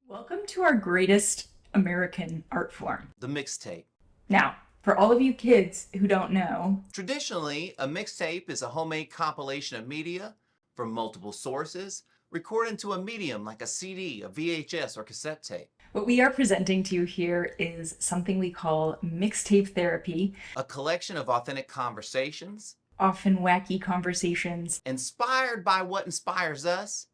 Welcome to our greatest American art form. The mixtape. Now, for all of you kids who don't know, Traditionally, a mixtape is a homemade compilation of media from multiple sources, recorded into a medium like a CD, a VHS, or cassette tape. what we are presenting to you here is something we call Mixtape Therapy, A collection of authentic conversations, often wacky conversations, inspired by what inspires us.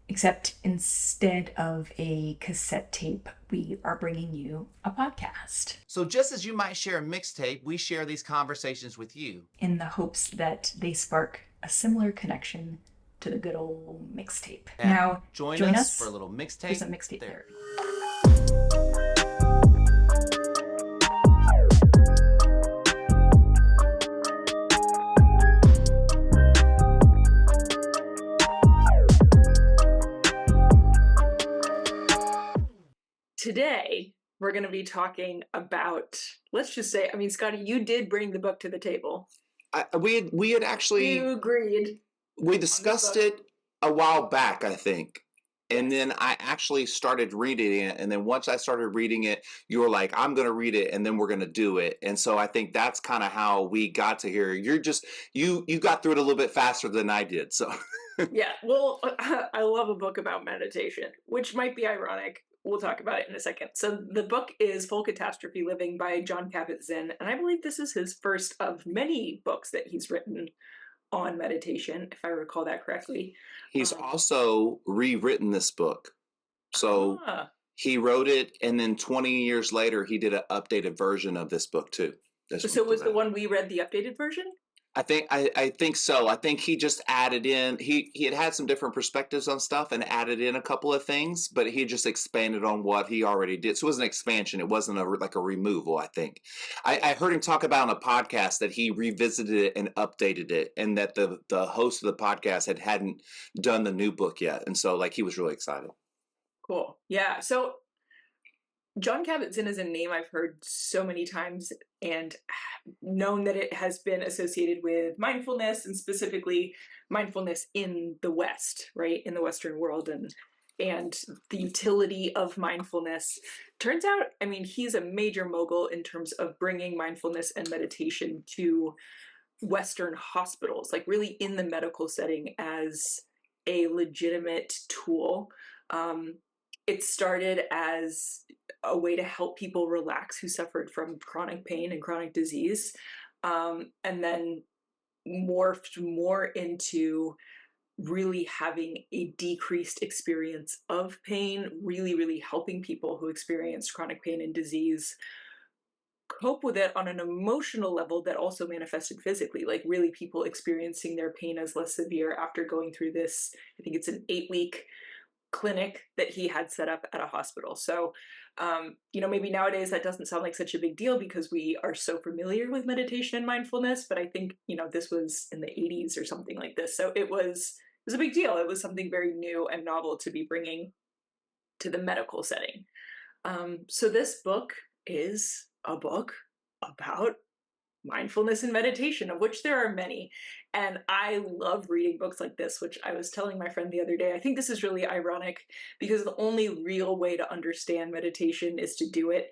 except instead of a cassette tape, we are bringing you a podcast So just as you might share a mixtape, we share these conversations with you. in the hopes that they spark a similar connection to the good old mixtape. And Now, join join us us for a little for mixtape some Mixtape therapy. Therapy. Today, we're going to be talking about, let's just say, Scottie, you did bring the book to the table. We had actually You agreed. we discussed book. it a while back, I think. And then I actually started reading it. And then once I started reading it, you were like, I'm going to read it and then we're going to do it. And so I think that's kind of how we got to here. You got through it a little bit faster than I did. So Yeah, well, I love a book about meditation, which might be ironic. We'll talk about it in a second. So the book is Full Catastrophe Living by Jon Kabat-Zinn, and I believe this is his first of many books that he's written on meditation, if I recall that correctly. he's also rewritten this book. So he wrote it, and then 20 years later, he did an updated version of this book too. So was the one we read the updated version? I think so. I think he just added in, he had some different perspectives on stuff and added in a couple of things, but he just expanded on what he already did. So it was an expansion. It wasn't like a removal, I think. I heard him talk about on a podcast that he revisited it and updated it, and that the host of the podcast hadn't done the new book yet. And so like he was really excited. Cool. Yeah. So Jon Kabat-Zinn is a name I've heard so many times and known that it has been associated with mindfulness, and specifically mindfulness in the West, right? In the Western world, and the utility of mindfulness. Turns out, he's a major mogul in terms of bringing mindfulness and meditation to Western hospitals, like really in the medical setting as a legitimate tool. It started as a way to help people relax who suffered from chronic pain and chronic disease, and then morphed more into really having a decreased experience of pain, really helping people who experienced chronic pain and disease cope with it on an emotional level that also manifested physically, like really people experiencing their pain as less severe after going through this. I think it's an 8-week clinic that he had set up at a hospital. So, maybe nowadays that doesn't sound like such a big deal because we are so familiar with meditation and mindfulness, but I think, this was in the 80s or something like this. So it was a big deal. It was something very new and novel to be bringing to the medical setting. So this book is a book about mindfulness and meditation, of which there are many. And I love reading books like this, which I was telling my friend the other day. I think this is really ironic because the only real way to understand meditation is to do it.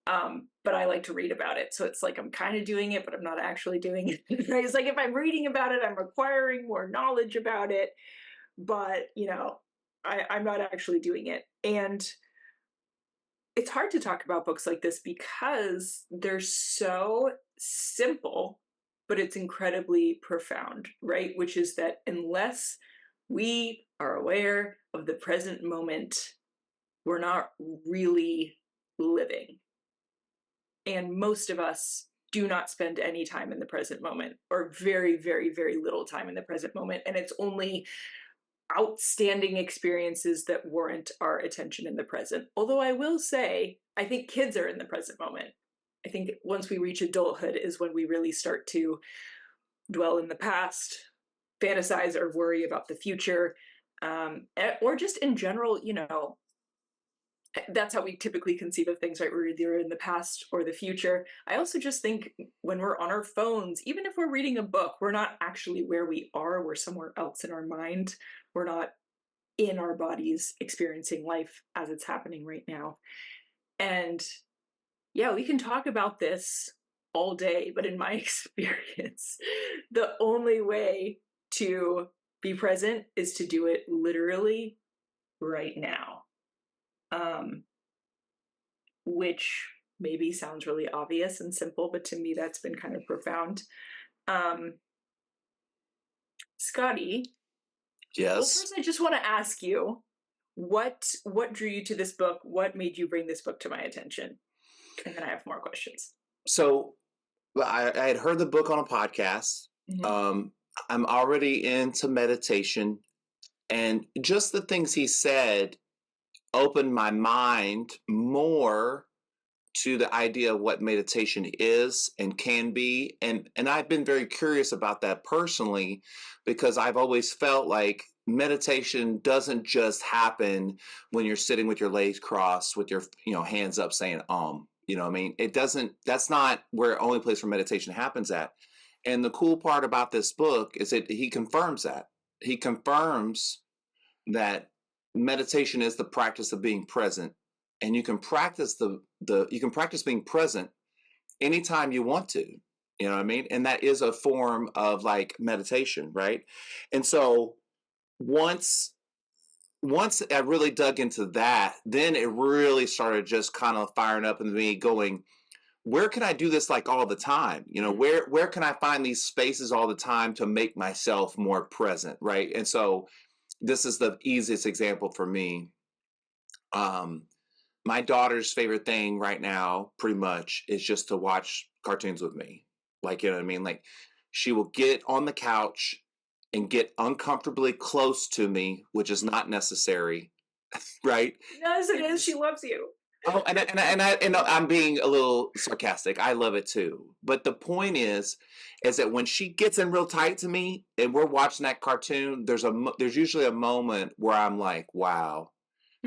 But I like to read about it. So it's like I'm kind of doing it, but I'm not actually doing it. It's like if I'm reading about it, I'm acquiring more knowledge about it. But, I'm not actually doing it. And it's hard to talk about books like this because they're so simple, but it's incredibly profound, right? Which is that unless we are aware of the present moment, we're not really living. And most of us do not spend any time in the present moment, or very, very, very little time in the present moment. And it's only outstanding experiences that warrant our attention in the present. Although I will say, I think kids are in the present moment. I think once we reach adulthood is when we really start to dwell in the past, fantasize or worry about the future, or just in general, that's how we typically conceive of things, right? We're either in the past or the future. I also just think when we're on our phones, even if we're reading a book, we're not actually where we are. We're somewhere else in our mind. We're not in our bodies experiencing life as it's happening right now. And yeah, we can talk about this all day, but in my experience, the only way to be present is to do it literally right now. Which maybe sounds really obvious and simple, but to me that's been kind of profound. Scottie, well, Yes. first I just want to ask you, what drew you to this book? What made you bring this book to my attention? And then I have more questions. So I had heard the book on a podcast. Mhm. I'm already into meditation, and just the things he said opened my mind more to the idea of what meditation is and can be. And I've been very curious about that personally, because I've always felt like meditation doesn't just happen when you're sitting with your legs crossed with your hands up saying what I mean, it doesn't, that's not where only place where meditation happens at. And the cool part about this book is that he confirms that. He confirms that meditation is the practice of being present, and you can practice you can practice being present anytime you want to, you know what I mean, and that is a form of like meditation, right? And so once I really dug into that, then it really started just kind of firing up in me, going, where can I do this like all the time? Where can I find these spaces all the time to make myself more present, right? And so this is the easiest example for me. My daughter's favorite thing right now, pretty much, is just to watch cartoons with me. Like, you know what I mean? Like, she will get on the couch and get uncomfortably close to me, which is not necessary, right? Yes, it is. She loves you. Oh, and I'm being a little sarcastic. I love it too. But the point is that when she gets in real tight to me and we're watching that cartoon, there's usually a moment where I'm like, wow,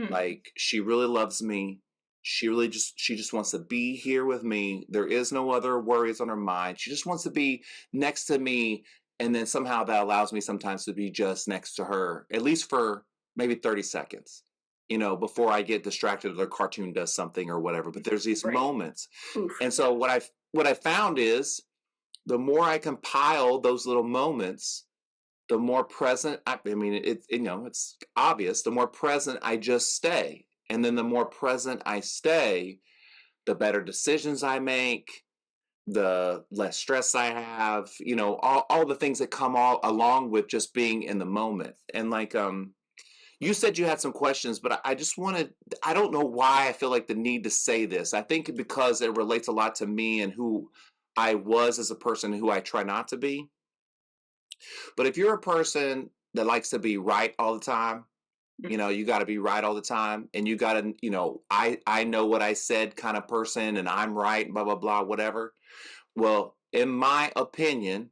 like she really loves me. She just wants to be here with me. There is no other worries on her mind. She just wants to be next to me. And then somehow that allows me sometimes to be just next to her, at least for maybe 30 seconds, before I get distracted or the cartoon does something or whatever. But there's these Right. moments. Oof. And so what I found is the more I compile those little moments, the more present, I mean, it's obvious, the more present I just stay. And then the more present I stay, the better decisions I make, the less stress I have, all the things that come all along with just being in the moment. And like, you said you had some questions, but I just I don't know why I feel like the need to say this. I think because it relates a lot to me and who I was as a person, who I try not to be. But if you're a person that likes to be right all the time, you got to be right all the time, and you got to, I know what I said kind of person, and I'm right, blah, blah, blah, whatever. Well, in my opinion,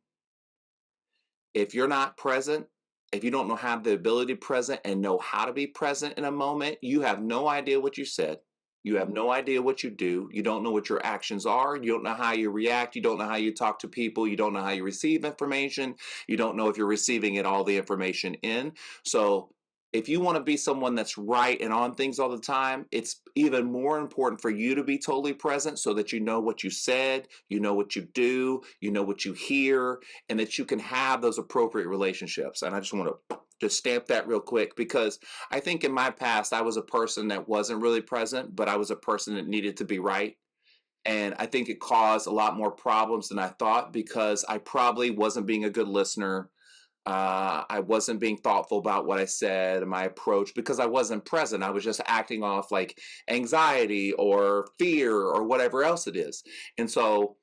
if you're not present, if you don't know, have the ability to present and know how to be present in a moment, you have no idea what you said. You have no idea what you do. You don't know what your actions are. You don't know how you react. You don't know how you talk to people. You don't know how you receive information. You don't know if you're receiving it, all the information in. So if you want to be someone that's right and on things all the time, it's even more important for you to be totally present, so that you know what you said, you know what you do, you know what you hear, and that you can have those appropriate relationships. And I just want to just stamp that real quick, because I think in my past, I was a person that wasn't really present, but I was a person that needed to be right. And I think it caused a lot more problems than I thought, because I probably wasn't being a good listener. I wasn't being thoughtful about what I said and my approach, because I wasn't present. I was just acting off like anxiety or fear or whatever else it is. And so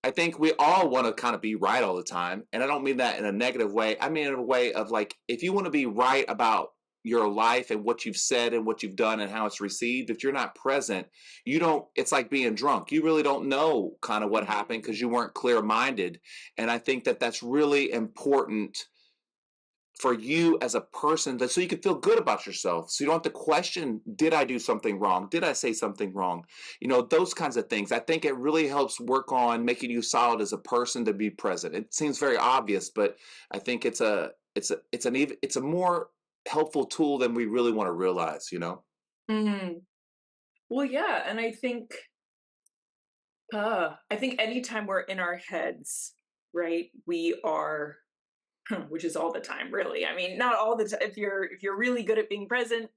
I think we all want to kind of be right all the time. And I don't mean that in a negative way. I mean in a way of like, if you want to be right about your life and what you've said and what you've done and how it's received, if you're not present, it's like being drunk. You really don't know kind of what happened because you weren't clear minded. And I think that that's really important for you as a person, that so you can feel good about yourself, so you don't have to question, did I do something wrong, did I say something wrong, those kinds of things. I think it really helps work on making you solid as a person to be present. It seems very obvious, but I think it's a more helpful tool than we really want to realize, you know? Mhm. Well, yeah, and I think anytime we're in our heads, right, we are, which is all the time, really. I mean, not all the time. If you're really good at being present,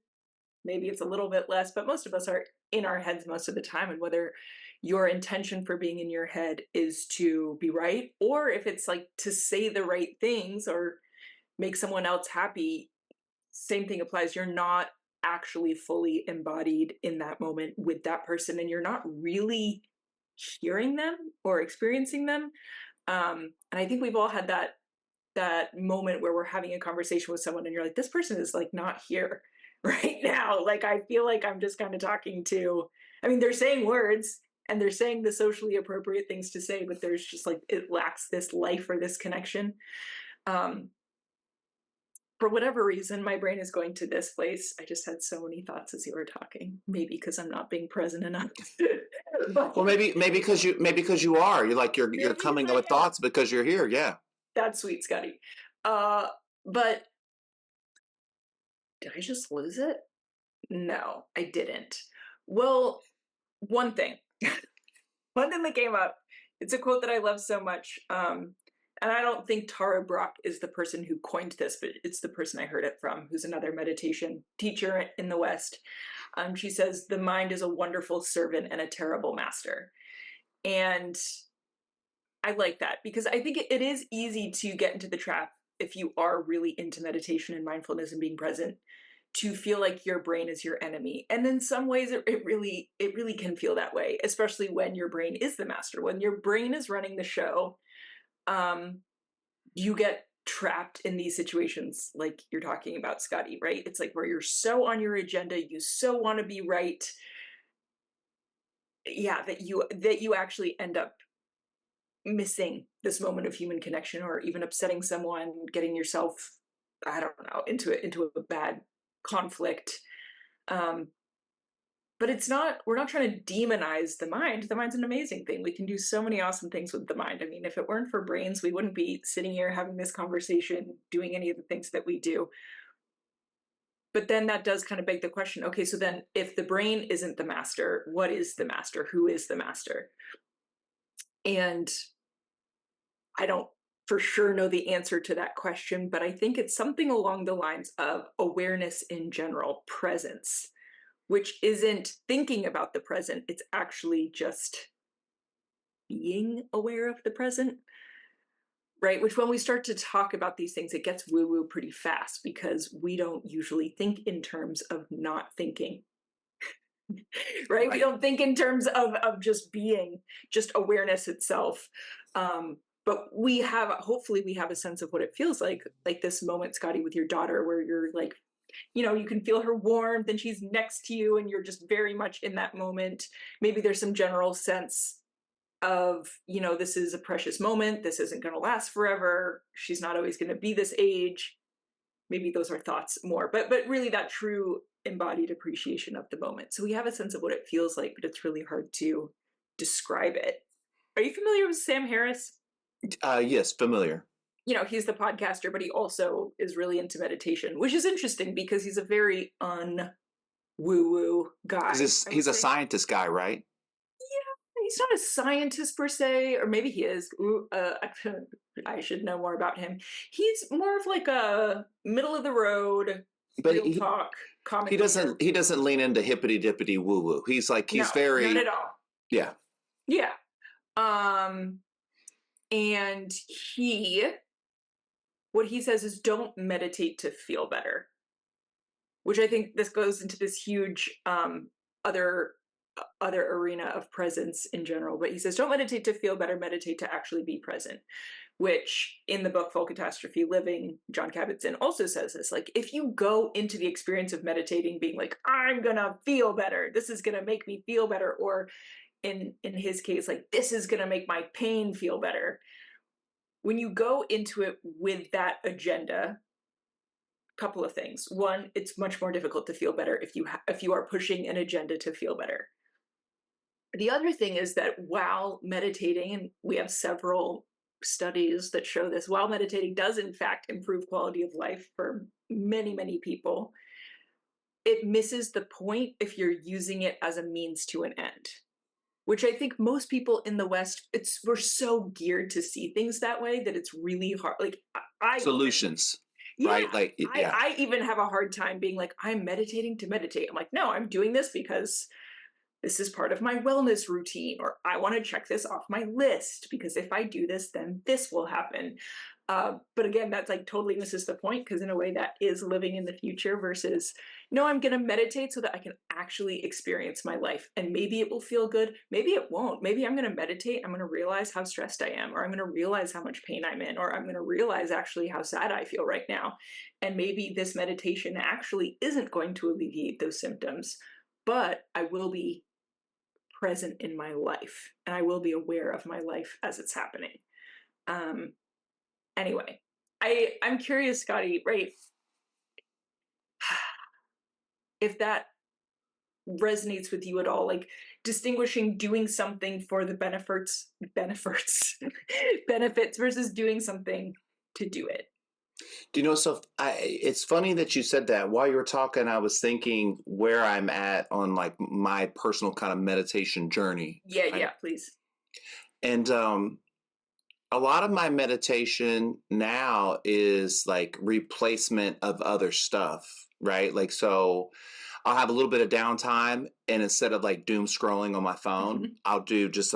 maybe it's a little bit less, but most of us are in our heads most of the time. And whether your intention for being in your head is to be right, or if it's like to say the right things or make someone else happy, same thing applies. You're not actually fully embodied in that moment with that person, and you're not really hearing them or experiencing them. And I think we've all had that moment where we're having a conversation with someone and you're like, this person is like not here right now. Like, I feel like I'm just kind of talking to, I mean, they're saying words and they're saying the socially appropriate things to say, but there's just like, it lacks this life or this connection. Um, for whatever reason, my brain is going to this place. I just had so many thoughts as you were talking, maybe because I'm not being present enough. But Well, maybe because you are. You're maybe coming because up with I am. thoughts because you're here. Yeah. That's sweet, Scotty. But did I just lose it? No, I didn't. Well, one thing, one thing that came up, it's a quote that I love so much. And I don't think Tara Brach is the person who coined this, but it's the person I heard it from, who's another meditation teacher in the West. She says, the mind is a wonderful servant and a terrible master. And I like that because I think it is easy to get into the trap if you are really into meditation and mindfulness and being present to feel like your brain is your enemy. And in some ways it really can feel that way, especially when your brain is the master. When your brain is running the show, you get trapped in these situations like you're talking about, Scotty, right? It's like where you're so on your agenda, you so want to be right. Yeah, that you actually end up missing this moment of human connection or even upsetting someone, getting yourself, I don't know, into a bad conflict. Um, but we're not trying to demonize the mind. The mind's an amazing thing. We can do so many awesome things with the mind. I mean, if it weren't for brains, we wouldn't be sitting here having this conversation, doing any of the things that we do. But then that does kind of beg the question, okay, so then if the brain isn't the master, what is the master? Who is the master? And I don't for sure know the answer to that question, but I think it's something along the lines of awareness in general, presence, which isn't thinking about the present. It's actually just being aware of the present, right? Which when we start to talk about these things, it gets woo-woo pretty fast because we don't usually think in terms of not thinking. Right? We don't think in terms of just being, just awareness itself. But hopefully we have a sense of what it feels like this moment, Scotty, with your daughter, where you're like, you can feel her warmth and she's next to you and you're just very much in that moment. Maybe there's some general sense of, this is a precious moment. This isn't going to last forever. She's not always going to be this age. Maybe those are thoughts more, but really that true embodied appreciation of the moment. So we have a sense of what it feels like, but it's really hard to describe it. Are you familiar with Sam Harris? Yes, familiar. He's the podcaster, but he also is really into meditation, which is interesting because he's a very un-woo-woo guy. He's a scientist guy, right? Yeah, he's not a scientist per se, or maybe he is. I should know more about him. He's more of like a middle of the road, But real talk comedy. he doesn't lean into hippity dippity woo woo. He's very not at all. Yeah. Yeah. And what he says is don't meditate to feel better, which I think this goes into this huge other arena of presence in general. But he says don't meditate to feel better, meditate to actually be present, which in the book Full Catastrophe Living, Jon Kabat-Zinn also says this. Like, if you go into the experience of meditating being like, I'm gonna feel better, this is gonna make me feel better, or in his case, like, this is gonna make my pain feel better. When you go into it with that agenda, a couple of things. One, it's much more difficult to feel better if you are pushing an agenda to feel better. The other thing is that while meditating, and we have several studies that show this. While meditating does in fact improve quality of life for many, many people, it misses the point if you're using it as a means to an end, which I think most people in the West, we're so geared to see things that way that it's really hard. Like Solutions, yeah, right? Like, yeah. I even have a hard time being like, I'm meditating to meditate. I'm like, no, I'm doing this because this is part of my wellness routine, or I want to check this off my list because if I do this, then this will happen. But again, that's like totally misses the point, because in a way that is living in the future versus, no, I'm going to meditate so that I can actually experience my life. And maybe it will feel good. Maybe it won't. Maybe I'm going to meditate. I'm going to realize how stressed I am, or I'm going to realize how much pain I'm in, or I'm going to realize actually how sad I feel right now. And maybe this meditation actually isn't going to alleviate those symptoms, but I will be present in my life and I will be aware of my life as it's happening. Anyway, I'm curious, Scottie, right? If that resonates with you at all, like distinguishing doing something for the benefits versus doing something to do it. Do you know, so it's funny that you said that. While you were talking, I was thinking where I'm at on like my personal kind of meditation journey. Yeah, right? yeah, please. And a lot of my meditation now is like replacement of other stuff, right? Like, so I'll have a little bit of downtime, and instead of like doom scrolling on my phone, I'll just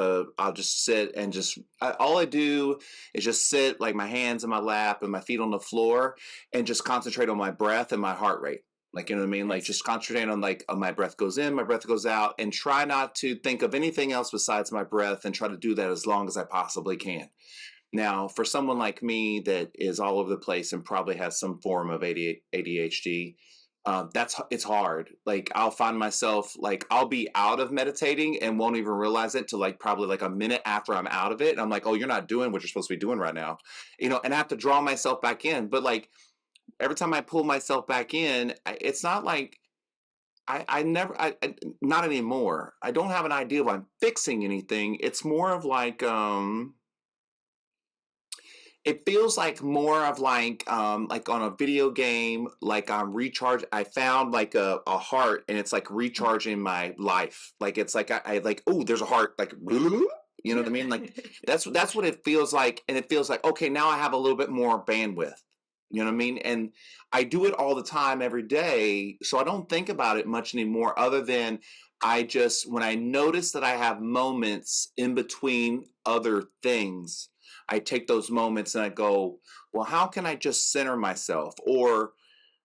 sit and all I do is just sit, like my hands in my lap and my feet on the floor, and just concentrate on my breath and my heart rate. Like, you know what I mean? Like, just concentrate on like, my breath goes in, my breath goes out, and try not to think of anything else besides my breath, and try to do that as long as I possibly can. Now, for someone like me that is all over the place and probably has some form of ADHD, it's hard. Like, I'll find myself, like, I'll be out of meditating and won't even realize it till like probably like a minute after I'm out of it. And I'm like, oh, you're not doing what you're supposed to be doing right now, and I have to draw myself back in. But like, every time I pull myself back in, it's not like I not anymore. I don't have an idea of I'm fixing anything. It's more of like, it feels like more of like on a video game, like I'm recharged. I found like a heart, and it's like recharging my life. Like, it's like I like, oh, there's a heart, like, you know what I mean? Like, that's what it feels like. And it feels like, okay, now I have a little bit more bandwidth. You know what I mean? And I do it all the time, every day. So I don't think about it much anymore, other than when I notice that I have moments in between other things, I take those moments and I go, well, how can I just center myself? Or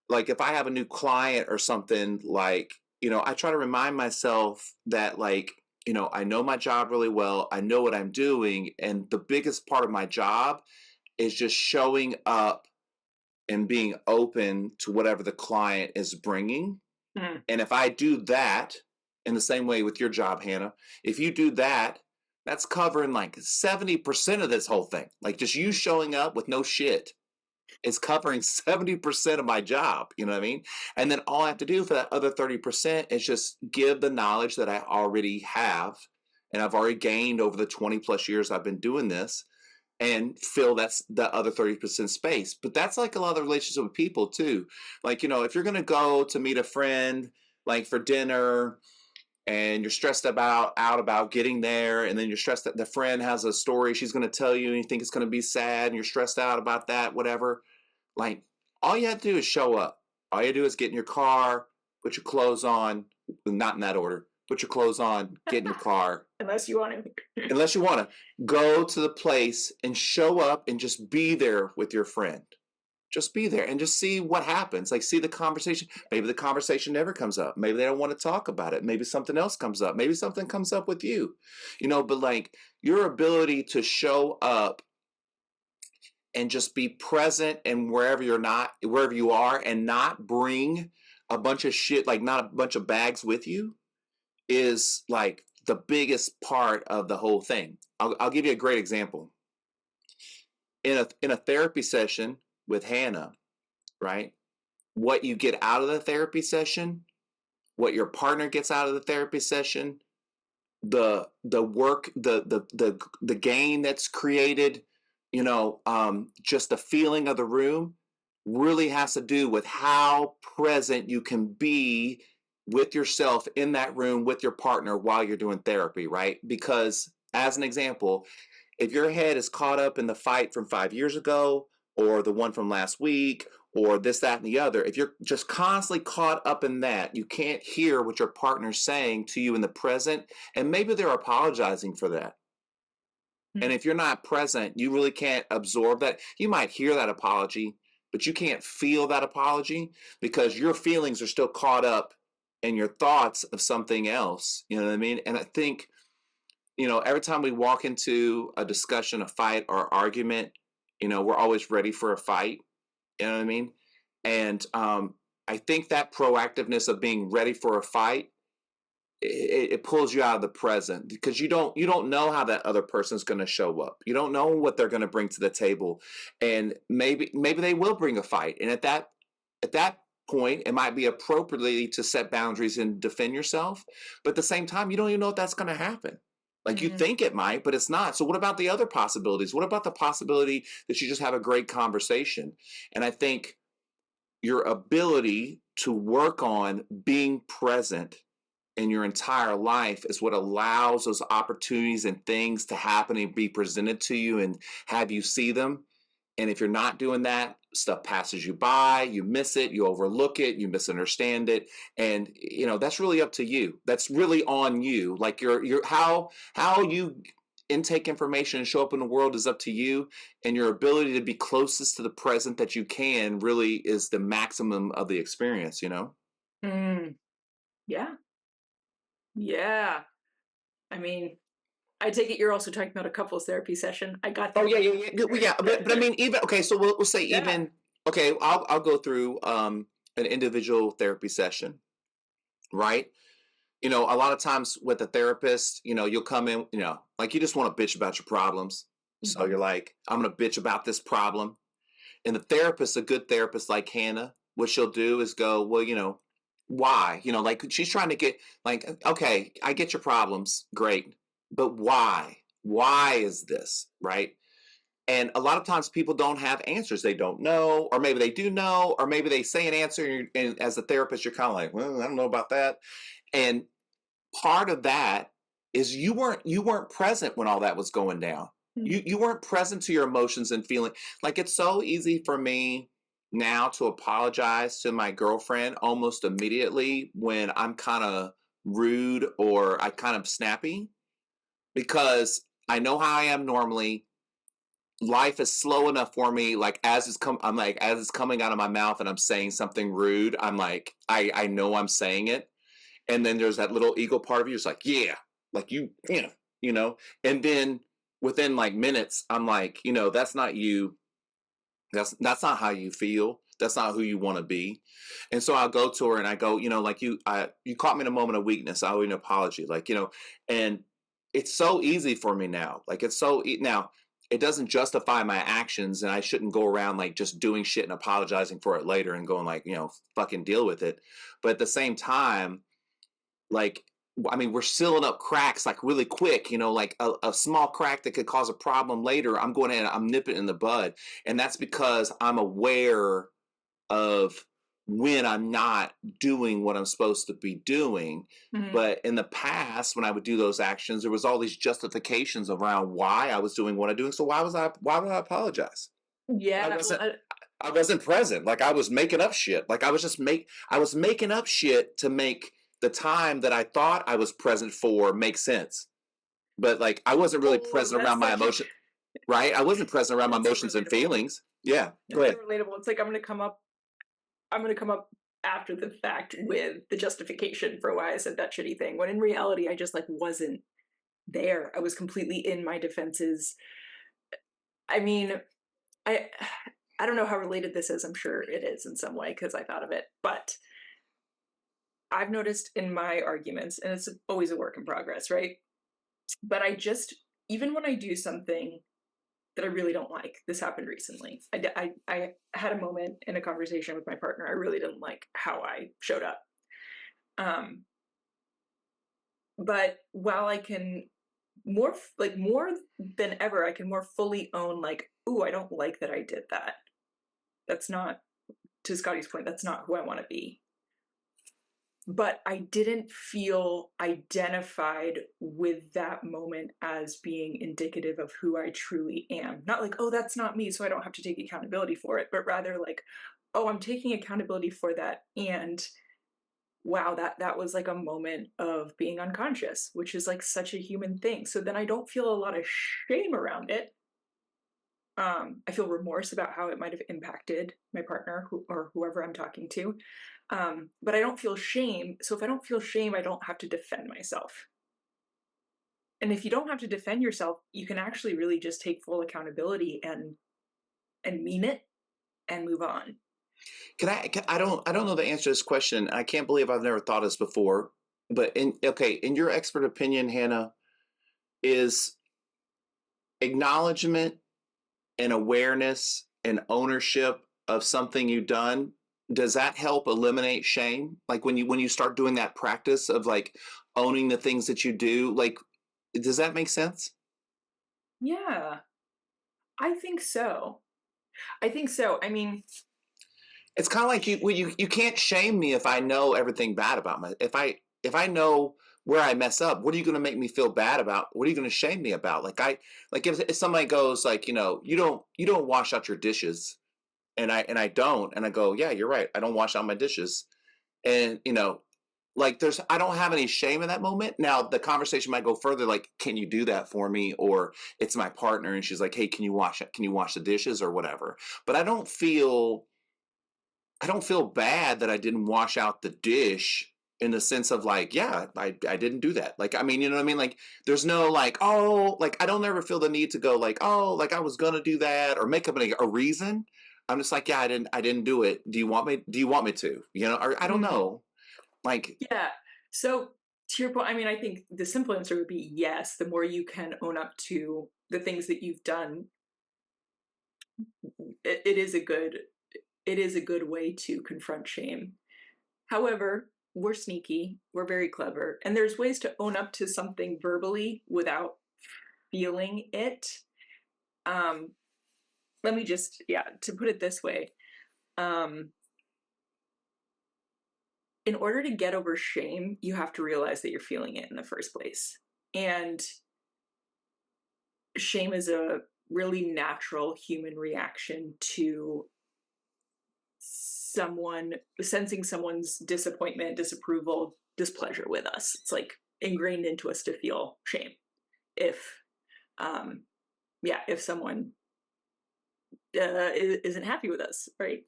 like, if I have a new client or something, like, I try to remind myself that, like, I know my job really well. I know what I'm doing. And the biggest part of my job is just showing up and being open to whatever the client is bringing. And if I do that, in the same way with your job, Hannah, if you do that, that's covering like 70% of this whole thing. Like, just you showing up with no shit is covering 70% of my job. You know what I mean? And then all I have to do for that other 30% is just give the knowledge that I already have and I've already gained over the 20 plus years I've been doing this, and fill that's the other 30% space. But that's like a lot of the relationship with people too. Like, if you're going to go to meet a friend, like for dinner, and you're stressed out about getting there, and then you're stressed that the friend has a story she's going to tell you, and you think it's going to be sad, and you're stressed out about that, whatever. Like, all you have to do is show up. All you do is get in your car, put your clothes on, not in that order. Put your clothes on, get in your car. Unless you want to. Go to the place and show up and just be there with your friend. Just be there and just see what happens. Like, see the conversation. Maybe the conversation never comes up. Maybe they don't want to talk about it. Maybe something else comes up. Maybe something comes up with you. But like, your ability to show up and just be present and wherever you are, and not bring a bunch of shit, like not a bunch of bags with you, is like the biggest part of the whole thing. I'll give you a great example. In a therapy session with Hannah, right? What you get out of the therapy session, what your partner gets out of the therapy session, the work, the gain that's created, just the feeling of the room really has to do with how present you can be with yourself in that room with your partner while you're doing therapy, right? Because, as an example, if your head is caught up in the fight from 5 years ago or the one from last week or this, that, and the other, if you're just constantly caught up in that, you can't hear what your partner's saying to you in the present. And maybe they're apologizing for that. And if you're not present, you really can't absorb that. You might hear that apology, but you can't feel that apology because your feelings are still caught up in your thoughts of something else. You know what I mean? And I think, every time we walk into a discussion, a fight, or argument, we're always ready for a fight. You know what I mean? And I think that proactiveness of being ready for a fight, it pulls you out of the present because you don't know how that other person's going to show up. You don't know what they're going to bring to the table, and maybe they will bring a fight. And at that point, it might be appropriately to set boundaries and defend yourself. But at the same time, you don't even know if that's going to happen. Like you think it might, but it's not. So what about the other possibilities? What about the possibility that you just have a great conversation? And I think your ability to work on being present in your entire life is what allows those opportunities and things to happen and be presented to you and have you see them. And if you're not doing that, stuff passes you by, you miss it, you overlook it, you misunderstand it. And that's really up to you. That's really on you. Like how you intake information and show up in the world is up to you. And your ability to be closest to the present that you can really is the maximum of the experience, Yeah. Yeah. I mean, I take it you're also talking about a couples therapy session. I got that. Oh yeah. Well, yeah, but I mean, even okay. So we'll say Yeah. even okay. I'll go through an individual therapy session, right? A lot of times with a therapist, you'll come in, like you just want to bitch about your problems. So you're like, I'm gonna bitch about this problem, and the therapist, a good therapist like Hannah, what she'll do is go, well, why? Like she's trying to get like, okay, I get your problems, great, but why? Why is this right? And a lot of times people don't have answers. They don't know, or maybe they do know, or maybe they say an answer, and as a therapist, you're kind of like, well, I don't know about that. And part of that is you weren't present when all that was going down. You weren't present to your emotions and feeling. Like it's so easy for me now to apologize to my girlfriend almost immediately when I'm kind of rude or I kind of snappy because I know how I am normally. Life is slow enough for me. Like as it's coming out of my mouth and I'm saying something rude, I'm like, I know I'm saying it. And then there's that little ego part of you. It's like, yeah, like and then within like minutes, I'm like, that's not you. That's not how you feel. That's not who you want to be. And so I'll go to her and I go, like you caught me in a moment of weakness. I owe you an apology. Like, and it's so easy for me now. Like now it doesn't justify my actions and I shouldn't go around like just doing shit and apologizing for it later and going like, fucking deal with it. But at the same time, like, I mean, we're sealing up cracks like really quick, like a small crack that could cause a problem later. I'm going in and I'm nipping it in the bud. And that's because I'm aware of when I'm not doing what I'm supposed to be doing. But in the past, when I would do those actions, there was all these justifications around why I was doing what I'm doing. So why would I apologize? Yeah. I wasn't present. Like I was making up shit. Like I was making up shit to make the time that I thought I was present for make sense. But like I wasn't really present around my emotion, right? I wasn't present around my emotions and feelings. Yeah. Go ahead. So relatable. It's like I'm gonna come up after the fact with the justification for why I said that shitty thing. When in reality I just like wasn't there. I was completely in my defenses. I mean, I don't know how related this is. I'm sure it is in some way because I thought of it. But I've noticed in my arguments, and it's always a work in progress, right? But even when I do something that I really don't like, this happened recently. I had a moment in a conversation with my partner. I really didn't like how I showed up. But while I can more than ever, I can more fully own like ooh, I don't like that I did that. That's not, to Scottie's point, that's not who I want to be. But I didn't feel identified with that moment as being indicative of who I truly am. Not like, oh, that's not me, so I don't have to take accountability for it, but rather like, oh, I'm taking accountability for that. And wow, that was like a moment of being unconscious, which is like such a human thing. So then I don't feel a lot of shame around it. I feel remorse about how it might have impacted my partner or whoever I'm talking to. But I don't feel shame. So if I don't feel shame, I don't have to defend myself. And if you don't have to defend yourself, you can actually really just take full accountability and mean it and move on. I don't know the answer to this question. I can't believe I've never thought of this before. But in your expert opinion, Hannah, is acknowledgement and awareness and ownership of something you've done, does that help eliminate shame? Like when you start doing that practice of like owning the things that you do, like, does that make sense? Yeah, I think so. I think so. I mean, It's kind of like you can't shame me if I know everything bad about my if I know where I mess up. What are you going to make me feel bad about? What are you going to shame me about? Like if somebody goes like, you don't wash out your dishes, and I don't, and I go, yeah, you're right, I don't wash out my dishes, and like I don't have any shame in that moment. Now the conversation might go further, like, can you do that for me? Or it's my partner and she's like, hey, can you wash the dishes or whatever? But I don't feel bad that I didn't wash out the dish, in the sense of like, yeah, I didn't do that. Like, I mean, you know what I mean? Like, there's no like, oh, like I don't ever feel the need to go like, oh, like I was gonna do that or make up a reason. I'm just like, yeah, I didn't do it. Do you want me to? Or I don't mm, know. Like, yeah. So to your point, I mean, I think the simple answer would be yes. The more you can own up to the things that you've done, it is a good way to confront shame. However, we're sneaky, we're very clever, and there's ways to own up to something verbally without feeling it. Um, Let me just, yeah, to put it this way, um, in order to get over shame, you have to realize that you're feeling it in the first place. And shame is a really natural human reaction to someone sensing someone's disappointment, disapproval, displeasure with us. It's like ingrained into us to feel shame if if someone isn't happy with us, right?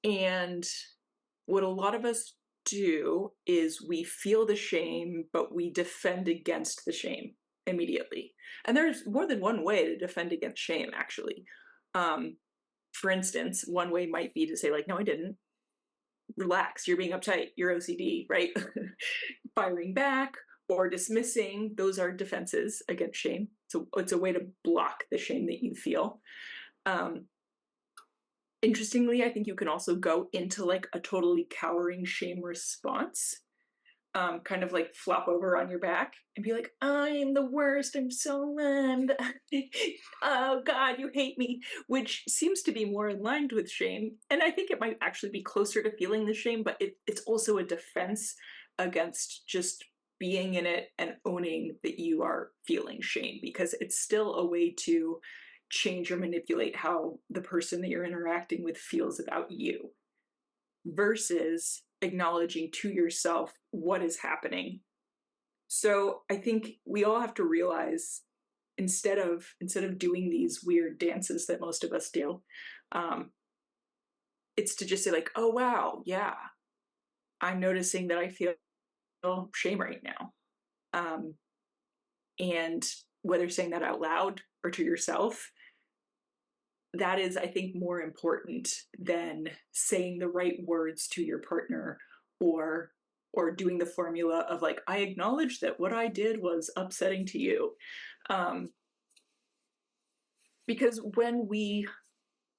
And what a lot of us do is we feel the shame, but we defend against the shame immediately. And there's more than one way to defend against shame, actually. um, for instance, one way might be to say like, no, I didn't. Relax, you're being uptight, you're OCD, right? Firing back or dismissing, those are defenses against shame. So it's a way to block the shame that you feel. Um, Interestingly, I think you can also go into like a totally cowering shame response, kind of like flop over on your back and be like, I'm the worst, I'm so mad. Oh God, you hate me, which seems to be more aligned with shame. And I think it might actually be closer to feeling the shame, but it's also a defense against just being in it and owning that you are feeling shame, because it's still a way to change or manipulate how the person that you're interacting with feels about you, versus acknowledging to yourself what is happening. So I think we all have to realize, instead of doing these weird dances that most of us do, um, it's to just say like, oh wow, yeah, I'm noticing that I feel shame right now. Um, and whether saying that out loud or to yourself, that is, I think, more important than saying the right words to your partner, or doing the formula of like, I acknowledge that what I did was upsetting to you. Um, because when we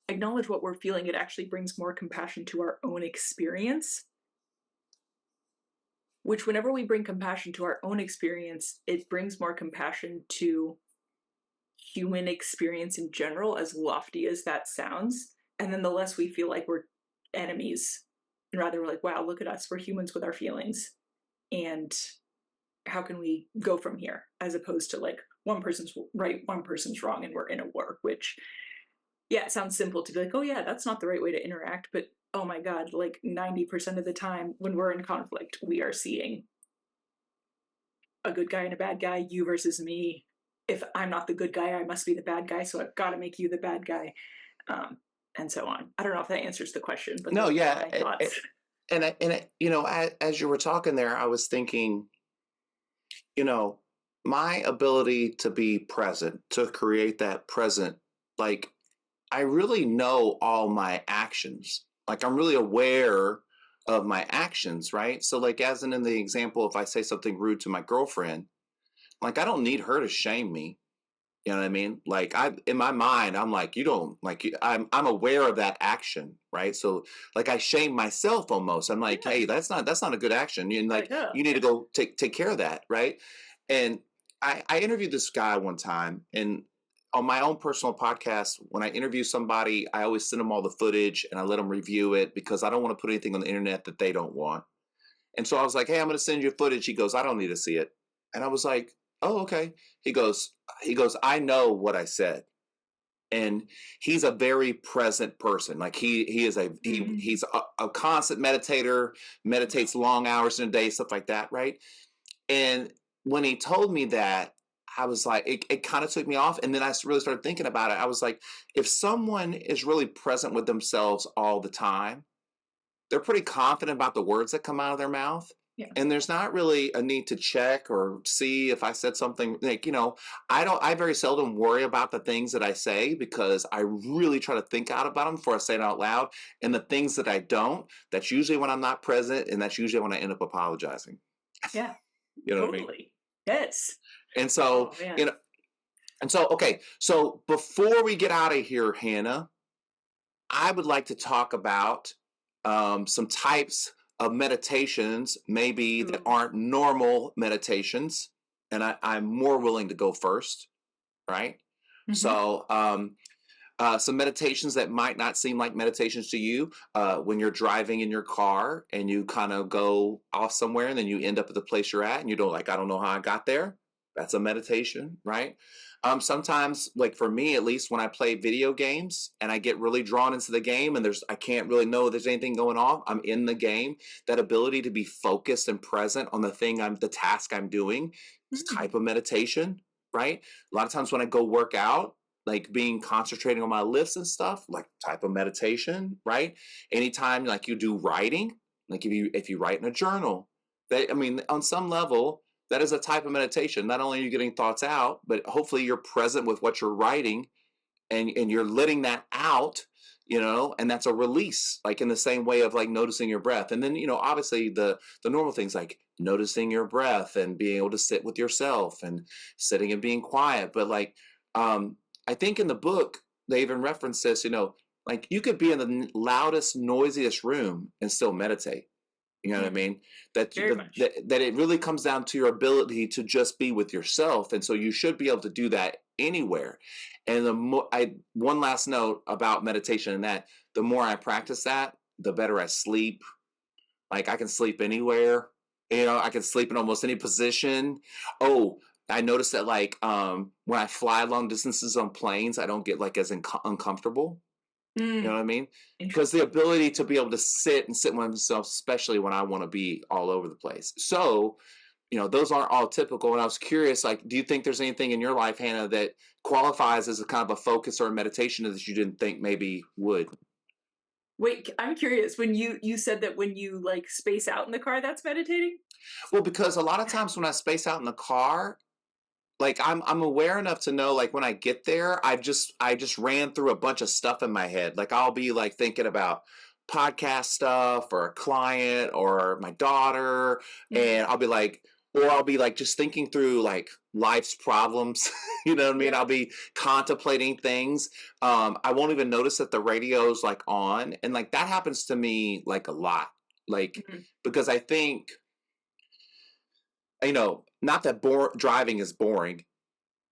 acknowledge what we're feeling, it actually brings more compassion to our own experience, which whenever we bring compassion to our own experience, it brings more compassion to human experience in general, as lofty as that sounds. And then the less we feel like we're enemies, and rather we're like, wow, look at us, we're humans with our feelings. And how can we go from here? As opposed to like one person's right, one person's wrong, and we're in a war, which, yeah, it sounds simple to be like, oh yeah, that's not the right way to interact. But oh my God, like 90% of the time when we're in conflict, we are seeing a good guy and a bad guy, you versus me. If I'm not the good guy, I must be the bad guy. So I've got to make you the bad guy. And so on. I don't know if that answers the question, but No, those are yeah. my thoughts. You know, as you were talking there, I was thinking, you know, my ability to be present, to create that present, like I really know all my actions. Like I'm really aware of my actions, right? So like as in the example, if I say something rude to my girlfriend, like I don't need her to shame me. You know what I mean? Like I, in my mind, I'm like, you don't like. I'm aware of that action, right? So like I shame myself almost. I'm like, Yeah. hey, that's not a good action. And like oh, you need to yeah. go take care of that, right? And I interviewed this guy one time, and on my own personal podcast, when I interview somebody, I always send them all the footage and I let them review it because I don't want to put anything on the internet that they don't want. And so I was like, hey, I'm going to send you footage. He goes, I don't need to see it. And I was like, oh, okay. He goes, I know what I said. And he's a very present person. Like he is he's a constant meditator, meditates long hours in a day, stuff like that. Right. And when he told me that, I was like, it kind of took me off. And then I really started thinking about it. I was like, if someone is really present with themselves all the time, they're pretty confident about the words that come out of their mouth. Yeah. And there's not really a need to check or see if I said something like, you know, I very seldom worry about the things that I say because I really try to think out about them before I say it out loud. And the things that I don't, that's usually when I'm not present. And that's usually when I end up apologizing. Yeah. You know totally. what I mean? Yes. And so, you know, and so, okay. So before we get out of here, Hannah, I would like to talk about some types of meditations, maybe that aren't normal meditations. And I'm more willing to go first, right? Mm-hmm. So, some meditations that might not seem like meditations to you when you're driving in your car and you kind of go off somewhere and then you end up at the place you're at and you don't like, I don't know how I got there. That's a meditation, right? Sometimes, like for me, at least when I play video games and I get really drawn into the game and I can't really know if there's anything going on. I'm in the game. That ability to be focused and present on the task I'm doing is a type of meditation, right? A lot of times when I go work out, like concentrating on my lifts and stuff, like type of meditation, right? Anytime like you do writing, like if you write in a journal, that, I mean, on some level, that is a type of meditation. Not only are you getting thoughts out, but hopefully you're present with what you're writing and you're letting that out, you know, and that's a release, like in the same way of like noticing your breath. And then, you know, obviously the normal things like noticing your breath and being able to sit with yourself and sitting and being quiet. But like, I think in the book, they even reference this, you know, like you could be in the loudest, noisiest room and still meditate. You know what I mean? That it really comes down to your ability to just be with yourself. And so you should be able to do that anywhere. And one last note about meditation and that the more I practice that, the better I sleep. Like I can sleep anywhere. You know, I can sleep in almost any position. Oh, I noticed that like when I fly long distances on planes, I don't get like as uncomfortable. You know what I mean? Because the ability to be able to sit with myself, especially when I want to be all over the place. So, you know, those aren't all typical. And I was curious, like, do you think there's anything in your life, Hannah, that qualifies as a kind of a focus or a meditation that you didn't think maybe would? Wait, I'm curious. When you said that when you like space out in the car, that's meditating? Well, because a lot of times when I space out in the car, like I'm aware enough to know like when I get there, I just ran through a bunch of stuff in my head. Like I'll be like thinking about podcast stuff or a client or my daughter, and I'll be like just thinking through like life's problems. You know what I mean? Yeah. I'll be contemplating things. I won't even notice that the radio's like on, and like that happens to me like a lot. Like because I think, you know, not that driving is boring,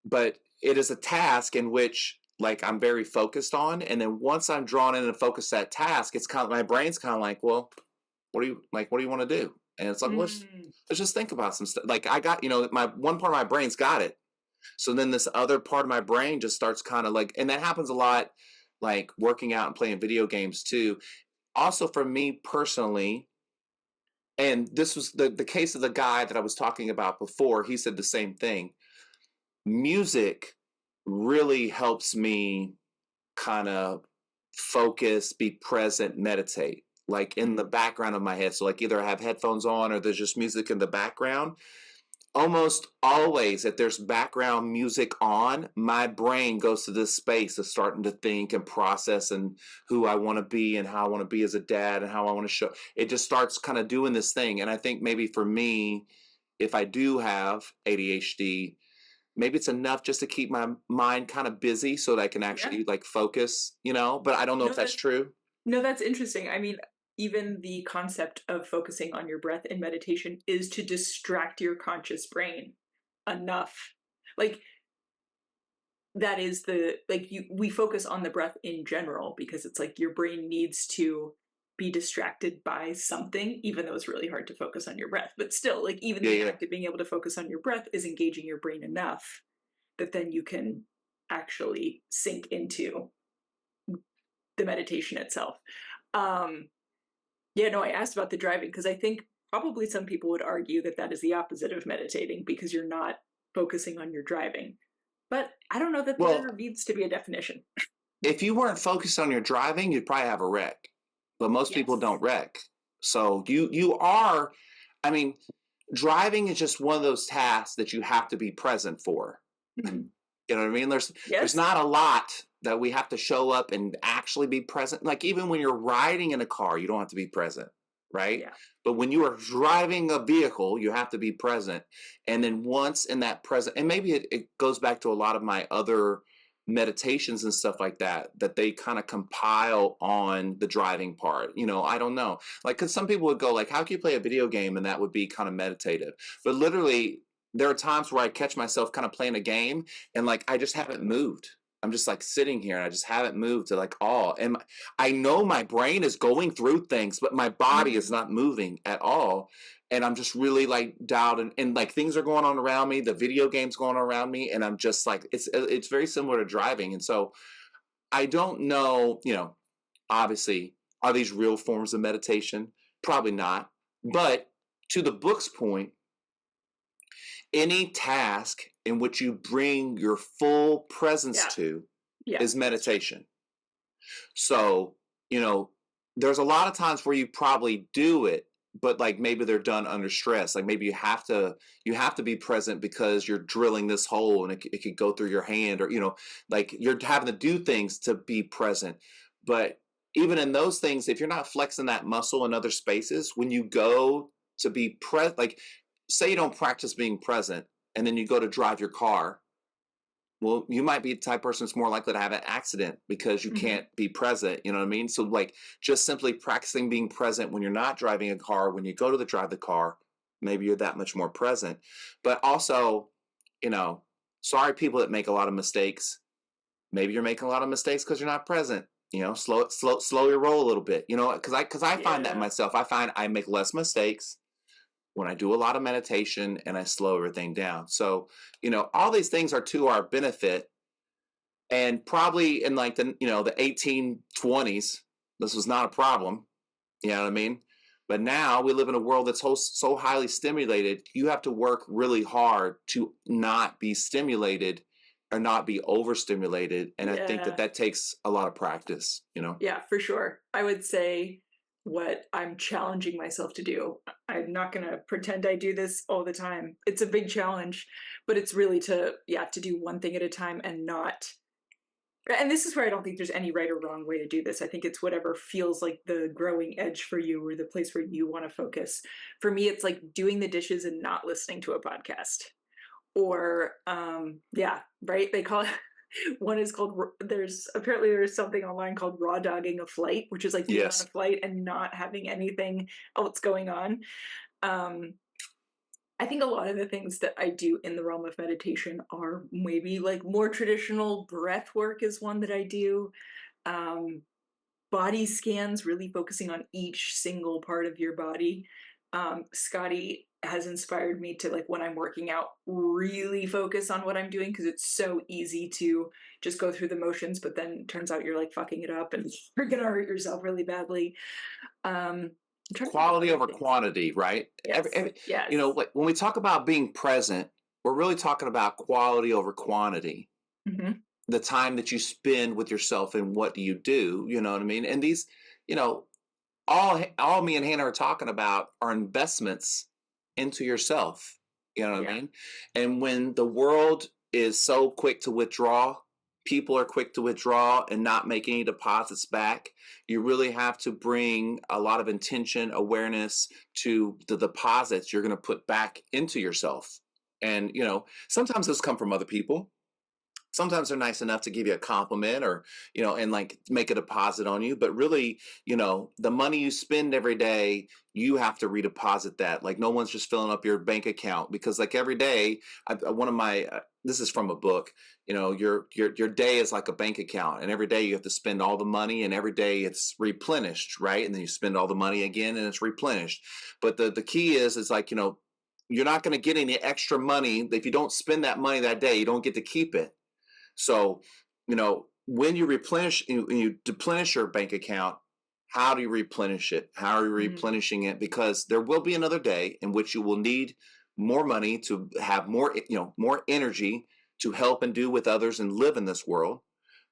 but it is a task in which like I'm very focused on, and then once I'm drawn in and focused that task, it's kind of my brain's kind of like, well, what do you want to do? And it's like, Mm. let's just think about some stuff. Like I got, my one part of my brain's got it. So then this other part of my brain just starts kind of like, and that happens a lot, like working out and playing video games too. Also for me personally, and this was the case of the guy that I was talking about before, he said the same thing. Music really helps me kind of focus, be present, meditate, like in the background of my head. So like either I have headphones on or there's just music in the background. Almost always, if there's background music on, my brain goes to this space of starting to think and process and who I want to be and how I want to be as a dad and how I want to show. It just starts kind of doing this thing. And I think maybe for me, if I do have ADHD, maybe it's enough just to keep my mind kind of busy so that I can Yeah. actually like focus, but I don't know No, if that's true. No, that's interesting. I mean, even the concept of focusing on your breath in meditation is to distract your conscious brain enough. Like that is we focus on the breath in general because it's like your brain needs to be distracted by something, even though it's really hard to focus on your breath. But still, like even Yeah, the yeah. act of being able to focus on your breath is engaging your brain enough that then you can actually sink into the meditation itself. Yeah, no, I asked about the driving because I think probably some people would argue that that is the opposite of meditating because you're not focusing on your driving. But I don't know that Well, there needs to be a definition. if you weren't focused on your driving, you'd probably have a wreck. But most people Yes. don't wreck. So you are, I mean, driving is just one of those tasks that you have to be present for. Mhm. You know what I mean? There's Yes. not a lot that we have to show up and actually be present. Like even when you're riding in a car, you don't have to be present, right? Yeah. But when you are driving a vehicle, you have to be present. And then once in that present, and maybe it goes back to a lot of my other meditations and stuff like that, that they kind of compile on the driving part. I don't know. Like, cause some people would go like, how can you play a video game? And that would be kind of meditative. But literally there are times where I catch myself kind of playing a game and like I just haven't moved. I'm just like sitting here and I just haven't moved to like all. And I know my brain is going through things, but my body is not moving at all. And I'm just really like dialed and like things are going on around me. The video game's going on around me, and I'm just like it's very similar to driving. And so I don't know. Obviously, are these real forms of meditation? Probably not. But to the book's point, any task in which you bring your full presence Yeah. to Yeah. is meditation. So, there's a lot of times where you probably do it, but like maybe they're done under stress. Like maybe you have to be present because you're drilling this hole and it could go through your hand, or like you're having to do things to be present. But even in those things, if you're not flexing that muscle in other spaces, when you go to be present, like say you don't practice being present and then you go to drive your car, well, you might be the type of person that's more likely to have an accident because you Mhm. can't be present. You know what I mean? So like just simply practicing being present when you're not driving a car, when you go to drive the car, maybe you're that much more present. But also, you know, sorry people that make a lot of mistakes. Maybe you're making a lot of mistakes because you're not present. Slow your roll a little bit. Because I find that Yeah. myself. I find I make less mistakes when I do a lot of meditation and I slow everything down. So, all these things are to our benefit. And probably in like the 1820s, this was not a problem. You know what I mean? But now we live in a world that's so highly stimulated. You have to work really hard to not be stimulated or not be overstimulated. And I think that Yeah. that takes a lot of practice. Yeah, for sure. I would say what I'm challenging myself to do. I'm not going to pretend I do this all the time. It's a big challenge, but it's really to do one thing at a time and not. And this is where I don't think there's any right or wrong way to do this. I think it's whatever feels like the growing edge for you or the place where you want to focus. For me, it's like doing the dishes and not listening to a podcast. Or yeah, right? They call it one is called there's something online called raw dogging a flight, which is like being on a Yes. flight and not having anything else going on. Um I think a lot of the things that I do in the realm of meditation are maybe like more traditional. Breath work is one that I do. Um, Body scans, really focusing on each single part of your body. Scottie has inspired me to, like, when I'm working out, really focus on what I'm doing, because it's so easy to just go through the motions, but then it turns out you're like fucking it up and you're gonna hurt yourself really badly. I'm trying to think of Quality other over things. quantity, right? Yes, You know, yes. like when we talk about being present, we're really talking about quality over quantity. Hmm. The time that you spend with yourself and what do you do, you know what I mean? And these, you know, all me and Hannah are talking about are investments into yourself. You know what I Yeah. mean? And when the world is so quick to withdraw, people are quick to withdraw and not make any deposits back. You really have to bring a lot of intention, awareness to the deposits you're going to put back into yourself. And, you know, sometimes those come from other people. Sometimes they're nice enough to give you a compliment or, you know, and like make a deposit on you. But really, you know, the money you spend every day, you have to redeposit that. Like no one's just filling up your bank account because like every day, one of my, this is from a book, you know, your day is like a bank account and every day you have to spend all the money and every day it's replenished, right? And then you spend all the money again and it's replenished. But the key is like, you know, you're not going to get any extra money. If you don't spend that money that day, you don't get to keep it. So, you know, when you deplenish your bank account, how do you replenish it? How are you Mm. replenishing it? Because there will be another day in which you will need more money to have more, you know, more energy to help and do with others and live in this world.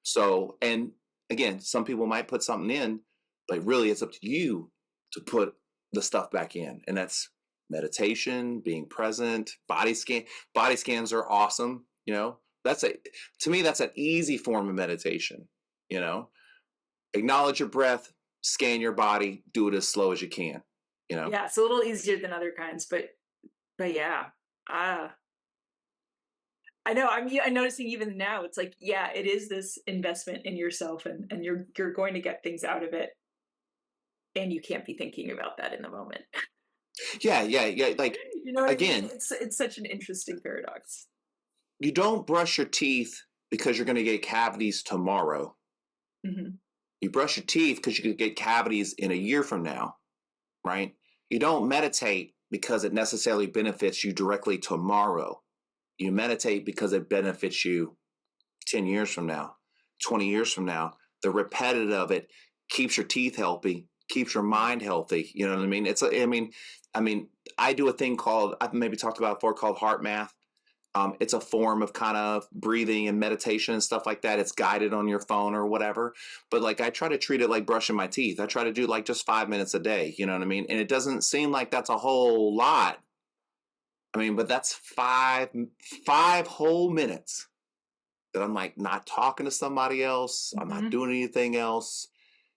So, and again, some people might put something in, but really it's up to you to put the stuff back in. And that's meditation, being present, body scan. Body scans are awesome, you know. That's a To me that's an easy form of meditation, you know. Acknowledge your breath, scan your body, do it as slow as you can, you know. Yeah, it's a little easier than other kinds, but yeah. Uh I know. I'm noticing even now. It's like, yeah, it is this investment in yourself, and you're going to get things out of it, and you can't be thinking about that in the moment. Yeah. Like You know what I mean? again, It's such an interesting paradox. you don't brush your teeth because you're going to get cavities tomorrow. Hmm. You brush your teeth because you could get cavities in a year from now, right? You don't meditate because it necessarily benefits you directly tomorrow. You meditate because it benefits you 10 years from now, 20 years from now. The repetitive of it keeps your teeth healthy, keeps your mind healthy. You know what I mean? I mean, I do a thing called, I've maybe talked about before, called heart math. It's a form of kind of breathing and meditation and stuff like that. It's guided on your phone or whatever. But like I try to treat it like brushing my teeth. I try to do like just 5 minutes a day. You know what I mean? And it doesn't seem like that's a whole lot. I mean, but that's five whole minutes that I'm like not talking to somebody else. I'm not Hmm. doing anything else.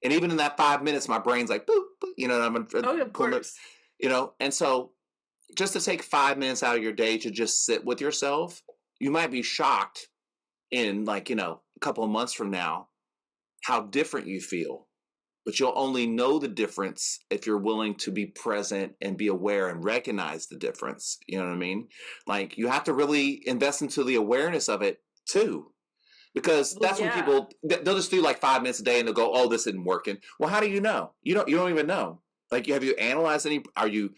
And even in that 5 minutes, my brain's like, boop, boop, you know, I'm Oh, of pulling it, course. you know. And so just to take 5 minutes out of your day to just sit with yourself, you might be shocked in like, you know, a couple of months from now, how different you feel. But you'll only know the difference if you're willing to be present and be aware and recognize the difference. You know what I mean? Like you have to really invest into the awareness of it too. Because Well, that's when yeah. people they'll just do like 5 minutes a day and they'll go, "Oh, this isn't working." Well, how do you know? You don't even know. Like, have you analyzed any? Are you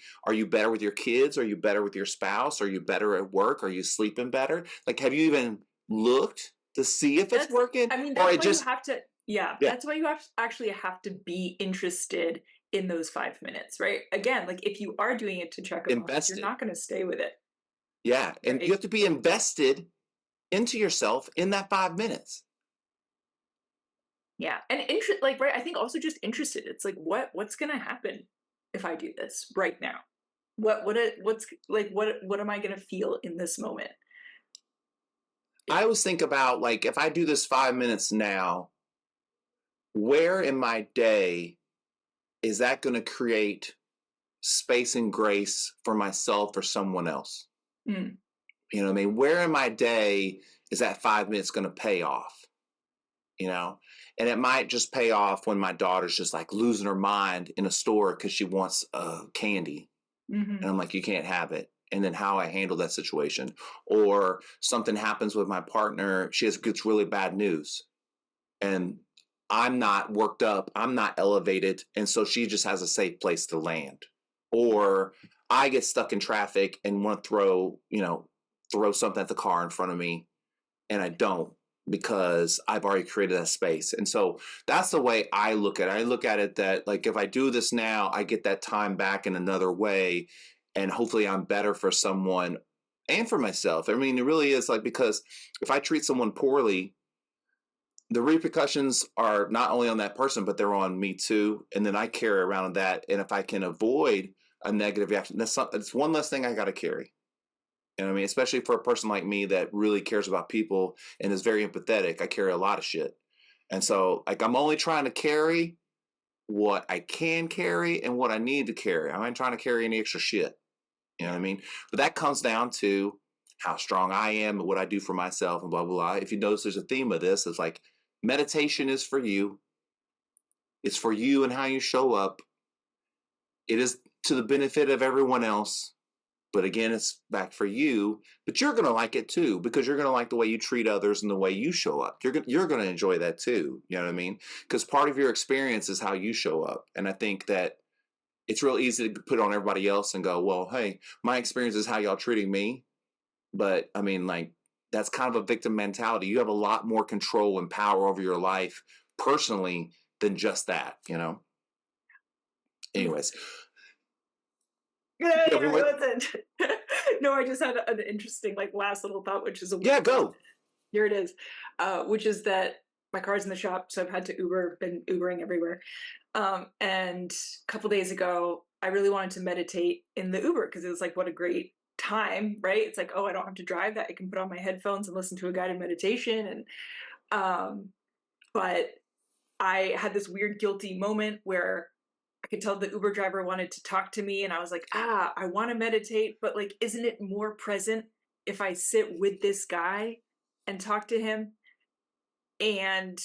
better with your kids? Are you better with your spouse? Are you better at work? Are you sleeping better? Like, have you even looked to see if it's That's. working, I mean, or that's it why you just have to. Yeah, yeah that's why you actually have to be interested in those 5 minutes, right? Again, like if you are doing it to check a box, you're invested? not going to stay with it, Yeah, and you right? have to be invested into yourself in that 5 minutes. Yeah, and interest, like, right, I think also just interested. It's like, what's gonna happen if I do this right now? What's like, what am I gonna feel in this moment? I always think about like if I do this 5 minutes now, where in my day is that going to create space and grace for myself or someone else? Mm, You know what I mean? Where in my day is that 5 minutes going to pay off? You know, and it might just pay off when my daughter's just like losing her mind in a store because she wants candy, and hmm. I'm like, you can't have it. and then how I handle that situation. Or something happens with my partner, gets really bad news, and I'm not worked up, I'm not elevated, and so she just has a safe place to land. Or I get stuck in traffic and want to throw something at the car in front of me, and I don't, because I've already created that space. And so that's the way I look at it. I look at it that, like, if I do this now, I get that time back in another way, and hopefully I'm better for someone and for myself. I mean, it really is, like, because if I treat someone poorly, the repercussions are not only on that person, but they're on me too. And then I carry around that. And if I can avoid a negative reaction, it's one less thing I got to carry. You know what I mean? Especially for a person like me that really cares about people and is very empathetic. I carry a lot of shit. And so, like, I'm only trying to carry what I can carry and what I need to carry. I'm not trying to carry any extra shit. You know what I mean? But that comes down to how strong I am and what I do for myself and blah, blah, blah. If you notice, there's a theme of this. It's like, meditation is for you. It's for you and how you show up. It is to the benefit of everyone else. But again, it's back for you. But you're going to like it too, because you're going to like the way you treat others and the way you show up. You're going to enjoy that too. You know what I mean? Because part of your experience is how you show up. And I think that it's real easy to put on everybody else and go, well, hey, my experience is how y'all treating me. But I mean, like, that's kind of a victim mentality. You have a lot more control and power over your life personally than just that, you know? Anyways. Yeah, no, I just had an interesting, like, last little thought, which is go. Here it is, which is that my car's in the shop, so I've had to been Ubering everywhere. And a couple days ago, I really wanted to meditate in the Uber because it was like, what a great time, right? It's like, oh, I don't have to drive, that I can put on my headphones and listen to a guided meditation. And but I had this weird guilty moment where I could tell the Uber driver wanted to talk to me, and I was like, I want to meditate, but, like, isn't it more present if I sit with this guy and talk to him? And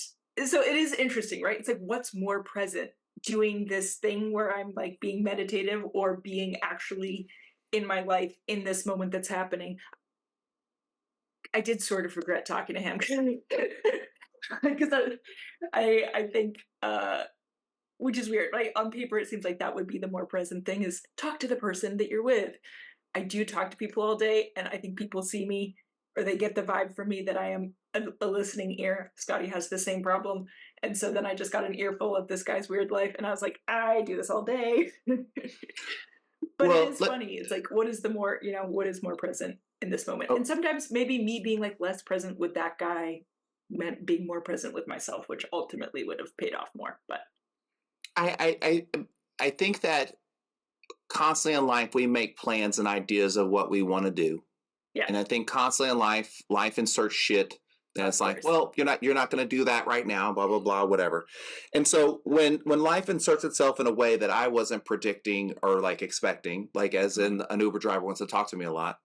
so it is interesting, right? It's like, what's more present, doing this thing where I'm, like, being meditative, or being actually in my life in this moment that's happening? I did sort of regret talking to him because I think, which is weird, right? On paper, it seems like that would be the more present thing, is talk to the person that you're with. I do talk to people all day, and I think people see me, or they get the vibe from me that I am a listening ear. Scottie has the same problem. And so then I just got an earful of this guy's weird life, and I was like, I do this all day. But it is funny. It's like, what is more present in this moment? And sometimes maybe me being, like, less present with that guy meant being more present with myself, which ultimately would have paid off more. But I think that constantly in life we make plans and ideas of what we want to do. Yeah. And I think constantly in life inserts shit that's like, well, you're not going to do that right now, blah blah blah, whatever. And so when life inserts itself in a way that I wasn't predicting or, like, expecting, like, as in an Uber driver wants to talk to me a lot,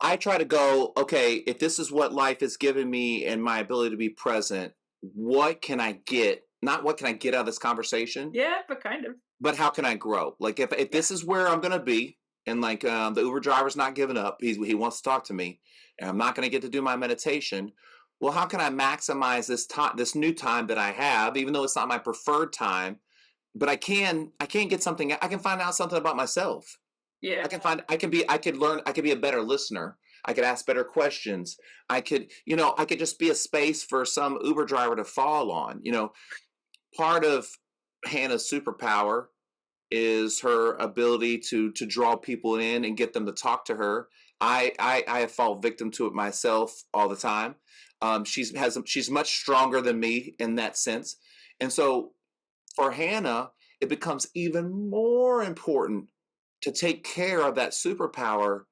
I try to go, okay, if this is what life has given me and my ability to be present, what can I get? Not what can I get out of this conversation? Yeah, but kind of. But how can I grow? Like, if this is where I'm going to be, and, like, the Uber driver's not giving up, he wants to talk to me, and I'm not going to get to do my meditation. Well, how can I maximize this new time that I have, even though it's not my preferred time? But I can get something. I can find out something about myself. Yeah. I could be a better listener. I could ask better questions. I could just be a space for some Uber driver to fall on. Part of Hannah's superpower is her ability to draw people in and get them to talk to her. I have fallen victim to it myself all the time. She's much stronger than me in that sense. And so for Hannah, it becomes even more important to take care of that superpower,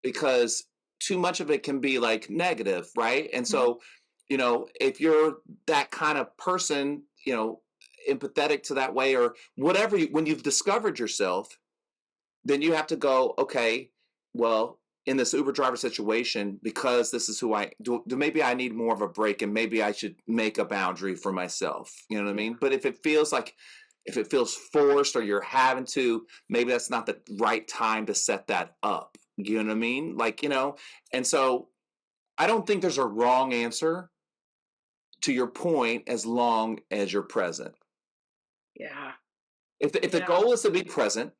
because too much of it can be, like, negative, right? And so, if you're that kind of person, empathetic to that way, or whatever, when you've discovered yourself, then you have to go, okay, well, in this Uber driver situation, because this is who I do, maybe I need more of a break, and maybe I should make a boundary for myself. You know what I mean? But if it feels like If it feels forced or you're having to, maybe that's not the right time to set that up. You know what I mean? Like, and so I don't think there's a wrong answer to your point as long as you're present. Yeah. If the goal is to be present,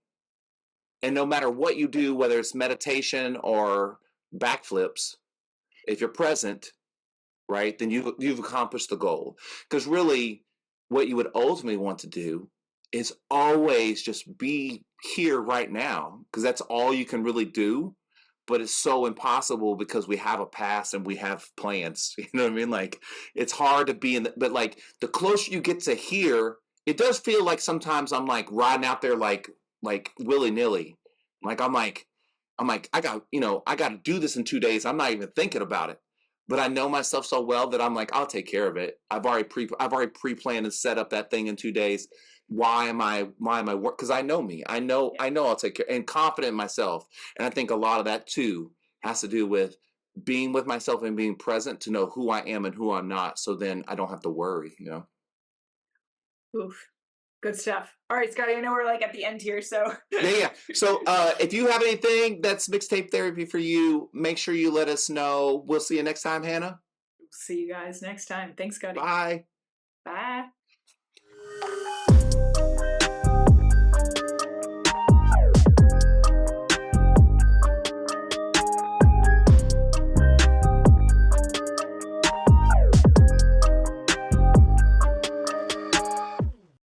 and no matter what you do, whether it's meditation or backflips, if you're present, right, then you've accomplished the goal. Because really, what you would ultimately want to do is always just be here right now, because that's all you can really do. But it's so impossible because we have a past and we have plans. You know what I mean? Like, it's hard to be but like the closer you get to here, it does feel like sometimes I'm like riding out there like willy nilly. Like I'm like I got to do this in 2 days. I'm not even thinking about it. But I know myself so well that I'm like, I'll take care of it. I've already pre-planned and set up that thing in 2 days. Why am I work? Because I know me. I know I'll take care, and confident in myself. And I think a lot of that too has to do with being with myself and being present to know who I am and who I'm not. So then I don't have to worry, Oof. Good stuff. All right, Scottie, I know we're like at the end here, so. Yeah. So if you have anything that's mixtape therapy for you, make sure you let us know. We'll see you next time, Hannah. See you guys next time. Thanks, Scottie. Bye. Bye.